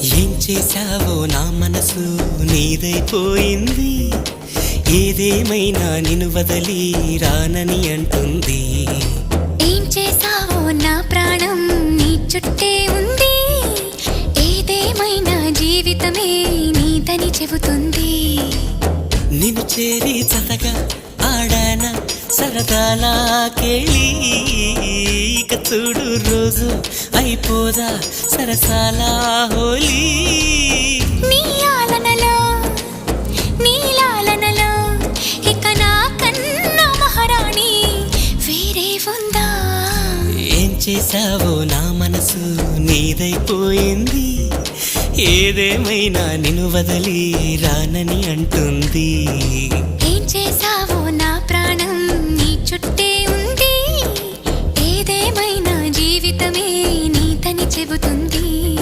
ఏం చేశావో నా మనసు నీదైపోయింది. ఏదేమైనా నిన్ను వదలి రానని అంటుంది. ఏం చేశావో నా ప్రాణం నీ చుట్టే ఉంది. ఏదేమైనా జీవితమే నీదని చెబుతుంది. నిన్ను చేరి చతగా ఆడాన సరదాలా కేళి. ఇక చూడు రోజు అయిపోదా సరసాలా హోలీ. నీ ఆలనలో నీ లాలనలో ఇక నా కన్నా మహారాణి వేరే ఉందా? ఏం చేశావో నా మనసు నీదైపోయింది. ఏదేమైనా నిన్ను వదలి రానని అంటుంది. ఏం చేశావో నా ప్రాణం నీ చుట్టే ఉంది. ఏదేమైనా జీవితమే నీదని చెబుతుంది.